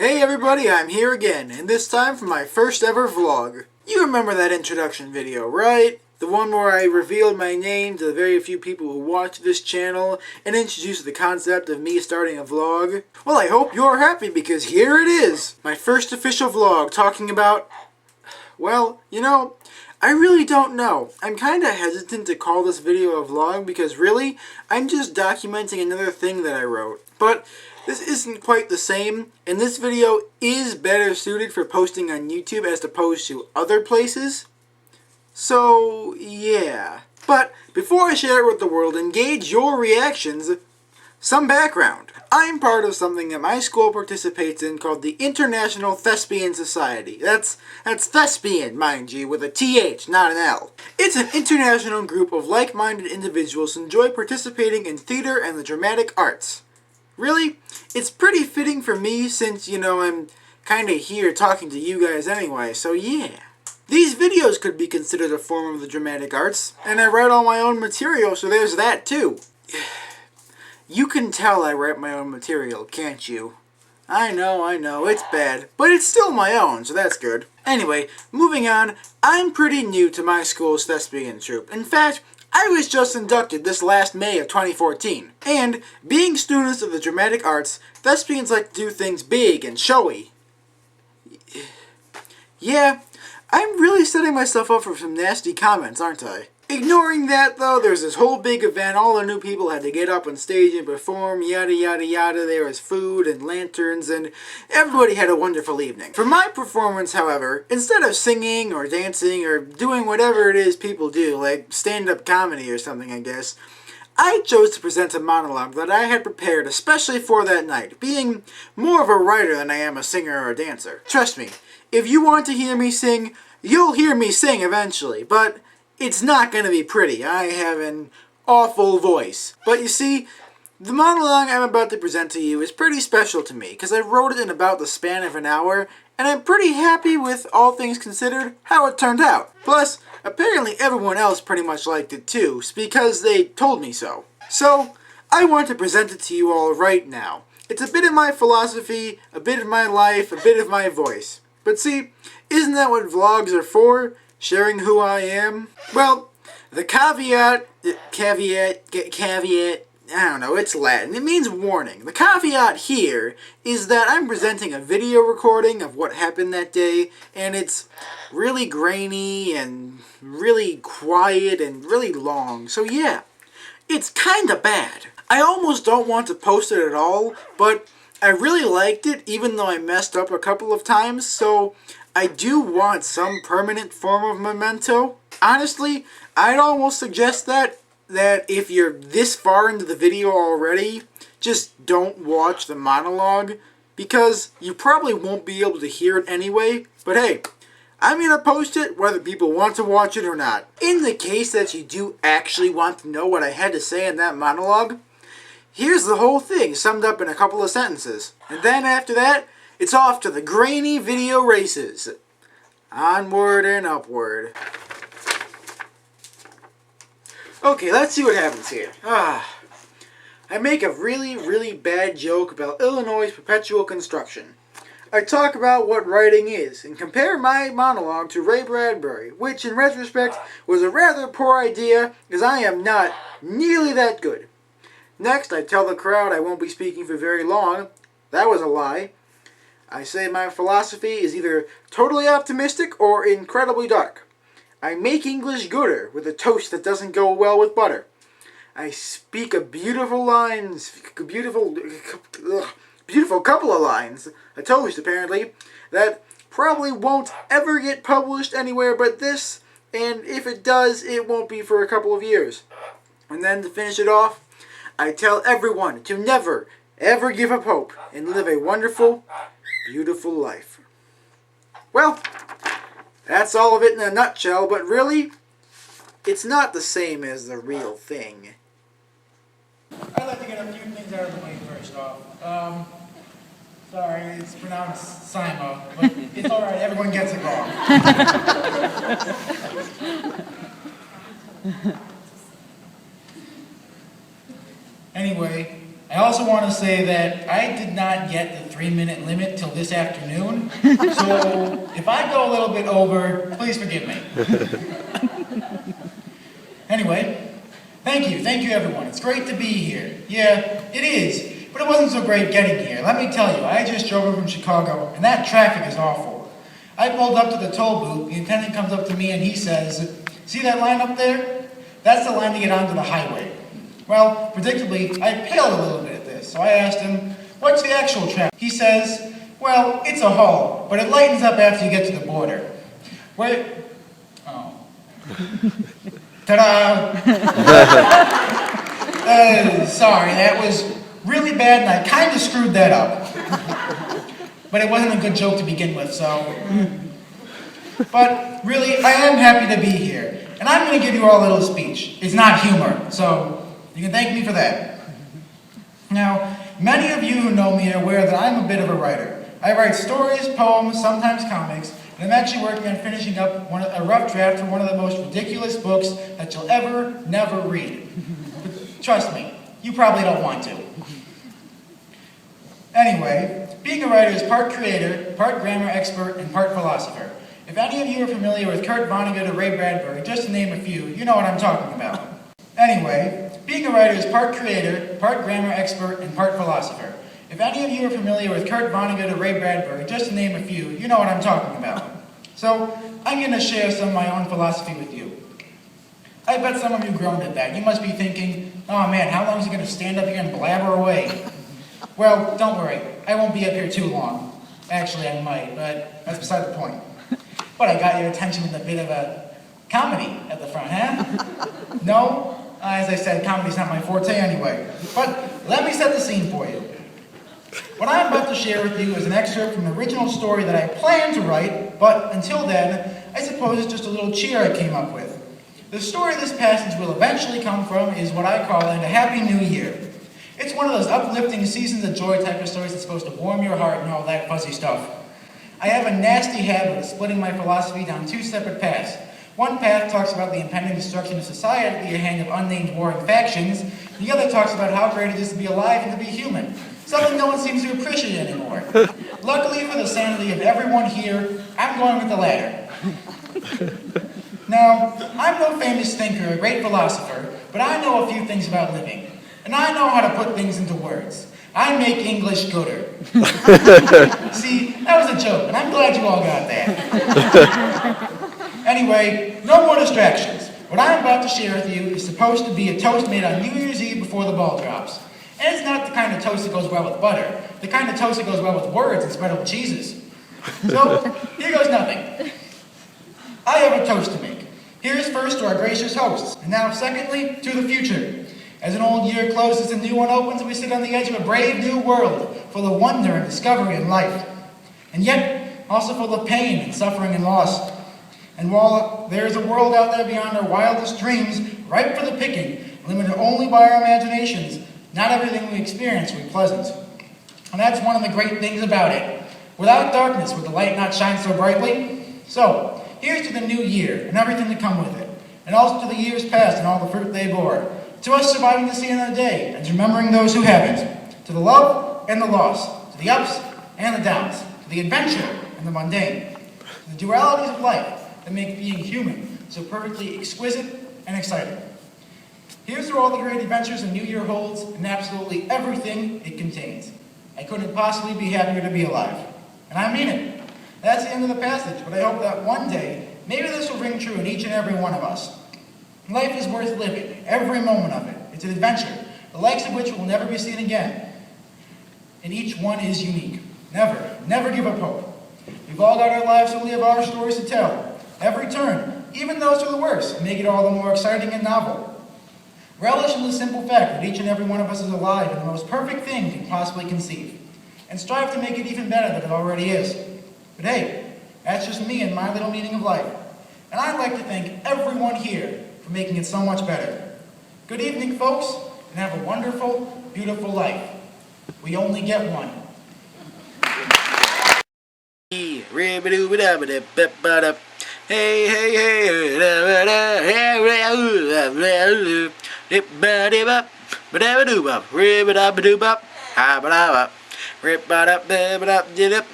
Hey everybody, I'm here again, and this time for my first ever vlog. You remember that introduction video, right? The one where I revealed my name to the very few people who watch this channel and introduced the concept of me starting a vlog? Well, I hope you're happy because here it is! My first official vlog talking about... well, I really don't know. I'm kinda hesitant to call this video a vlog because really, I'm just documenting another thing that I wrote. But this isn't quite the same, and this video is better suited for posting on YouTube as opposed to other places. So, yeah. But before I share it with the world and gauge your reactions, some background. I'm part of something that my school participates in called the International Thespian Society. That's thespian, mind you, with a TH, not an L. It's an international group of like-minded individuals who enjoy participating in theater and the dramatic arts. Really, it's pretty fitting for me since, I'm kinda here talking to you guys anyway, so yeah. These videos could be considered a form of the dramatic arts, and I write all my own material, so there's that too. You can tell I write my own material, can't you? I know, it's bad, but it's still my own, so that's good. Anyway, moving on, I'm pretty new to my school's thespian troupe. In fact, I was just inducted this last May of 2014. And, being students of the dramatic arts, thespians like to do things big and showy. Yeah, I'm really setting myself up for some nasty comments, aren't I? Ignoring that, though, there's this whole big event, all the new people had to get up on stage and perform, yada yada yada, there was food and lanterns, and everybody had a wonderful evening. For my performance, however, instead of singing or dancing or doing whatever it is people do, like stand-up comedy or something I guess, I chose to present a monologue that I had prepared especially for that night, being more of a writer than I am a singer or a dancer. Trust me, if you want to hear me sing, you'll hear me sing eventually, but it's not going to be pretty. I have an awful voice. But you see, the monologue I'm about to present to you is pretty special to me because I wrote it in about the span of an hour, and I'm pretty happy with, all things considered, how it turned out. Plus, apparently everyone else pretty much liked it too, because they told me so. So, I want to present it to you all right now. It's a bit of my philosophy, a bit of my life, a bit of my voice. But see, isn't that what vlogs are for? Sharing who I am? Well, the caveat, I don't know, it's Latin. It means warning. The caveat here is that I'm presenting a video recording of what happened that day, and it's really grainy and really quiet and really long. So yeah, it's kinda bad. I almost don't want to post it at all, but I really liked it even though I messed up a couple of times, so I do want some permanent form of memento. Honestly, I'd almost suggest that if you're this far into the video already, just don't watch the monologue, because you probably won't be able to hear it anyway. But hey, I'm gonna post it whether people want to watch it or not. In the case that you do actually want to know what I had to say in that monologue, here's the whole thing summed up in a couple of sentences. And then after that, it's off to the grainy video races. Onward and upward. Okay, let's see what happens here. I make a really, really bad joke about Illinois' perpetual construction. I talk about what writing is, and compare my monologue to Ray Bradbury, which in retrospect was a rather poor idea, as I am not nearly that good. Next, I tell the crowd I won't be speaking for very long. That was a lie. I say my philosophy is either totally optimistic or incredibly dark. I make English gooder with a toast that doesn't go well with butter. I speak a beautiful couple of lines, a toast apparently, that probably won't ever get published anywhere but this, and if it does, it won't be for a couple of years. And then to finish it off, I tell everyone to never, ever give up hope and live a wonderful, beautiful life. Well, that's all of it in a nutshell, but really, it's not the same as the real thing. I'd like to get a few things out of the way first off. Sorry, it's pronounced Sima, but it's alright, everyone gets it wrong. Anyway, I also want to say that I did not get the 3-minute limit till this afternoon. So if I go a little bit over, please forgive me. Anyway, thank you everyone. It's great to be here. Yeah, it is, but it wasn't so great getting here. Let me tell you, I just drove in from Chicago, and that traffic is awful. I pulled up to the toll booth, the attendant comes up to me and he says, "See that line up there? That's the line to get onto the highway." Well, predictably, I paled a little bit at this, so I asked him, "What's the actual traffic?" He says, "Well, it's a halt, but it lightens up after you get to the border." Wait. Oh. Ta-da! Sorry, that was really bad and I kind of screwed that up. But it wasn't a good joke to begin with, so... But really, I am happy to be here. And I'm going to give you all a little speech. It's not humor, so you can thank me for that. Now, many of you who know me are aware that I'm a bit of a writer. I write stories, poems, sometimes comics, and I'm actually working on finishing up a rough draft for one of the most ridiculous books that you'll never read. But trust me, you probably don't want to. Anyway, being a writer is part creator, part grammar expert, and part philosopher. If any of you are familiar with Kurt Vonnegut or Ray Bradbury, just to name a few, you know what I'm talking about. Anyway, being a writer is part creator, part grammar expert, and part philosopher. If any of you are familiar with Kurt Vonnegut or Ray Bradbury, just to name a few, you know what I'm talking about. So, I'm going to share some of my own philosophy with you. I bet some of you groaned at that. You must be thinking, "Oh man, how long is he going to stand up here and blabber away?" Well, don't worry. I won't be up here too long. Actually, I might, but that's beside the point. But I got your attention with a bit of a comedy at the front, huh? No? As I said, comedy's not my forte anyway. But let me set the scene for you. What I'm about to share with you is an excerpt from the original story that I planned to write, but until then, I suppose it's just a little cheer I came up with. The story this passage will eventually come from is what I call a Happy New Year. It's one of those uplifting seasons of joy type of stories that's supposed to warm your heart and all that fuzzy stuff. I have a nasty habit of splitting my philosophy down two separate paths. One path talks about the impending destruction of society at the hand of unnamed warring factions. The other talks about how great it is to be alive and to be human. Something no one seems to appreciate anymore. Luckily for the sanity of everyone here, I'm going with the latter. Now, I'm no famous thinker or great philosopher, but I know a few things about living. And I know how to put things into words. I make English gooder. See, that was a joke, and I'm glad you all got that. Anyway, no more distractions. What I'm about to share with you is supposed to be a toast made on New Year's Eve before the ball drops. And it's not the kind of toast that goes well with butter. The kind of toast that goes well with words and spread with cheeses. So, here goes nothing. I have a toast to make. Here's first to our gracious hosts, and now secondly, to the future. As an old year closes and a new one opens, we sit on the edge of a brave new world, full of wonder and discovery and life. And yet, also full of pain and suffering and loss. And while there is a world out there beyond our wildest dreams, ripe for the picking, limited only by our imaginations, not everything we experience will be pleasant. And that's one of the great things about it. Without darkness, would the light not shine so brightly? So, here's to the new year and everything to come with it, and also to the years past and all the fruit they bore. To us surviving to see another day, and to remembering those who haven't. To the love and the loss, to the ups and the downs, to the adventure and the mundane. To the dualities of life that make being human so perfectly exquisite and exciting. Here's to all the great adventures the new year holds, and absolutely everything it contains. I couldn't possibly be happier to be alive. And I mean it. That's the end of the passage, but I hope that one day, maybe this will ring true in each and every one of us. Life is worth living, every moment of it. It's an adventure, the likes of which will never be seen again. And each one is unique. Never give up hope. We've all got our lives to live, our stories to tell. Every turn, even those who are the worst, make it all the more exciting and novel. Relish in the simple fact that each and every one of us is alive in the most perfect thing you can possibly conceive. And strive to make it even better than it already is. But hey, that's just me and my little meaning of life. And I'd like to thank everyone here for making it so much better. Good evening, folks, and have a wonderful, beautiful life. We only get one. Hey, hey, hey, Rip, ba, da, ba, da, did up,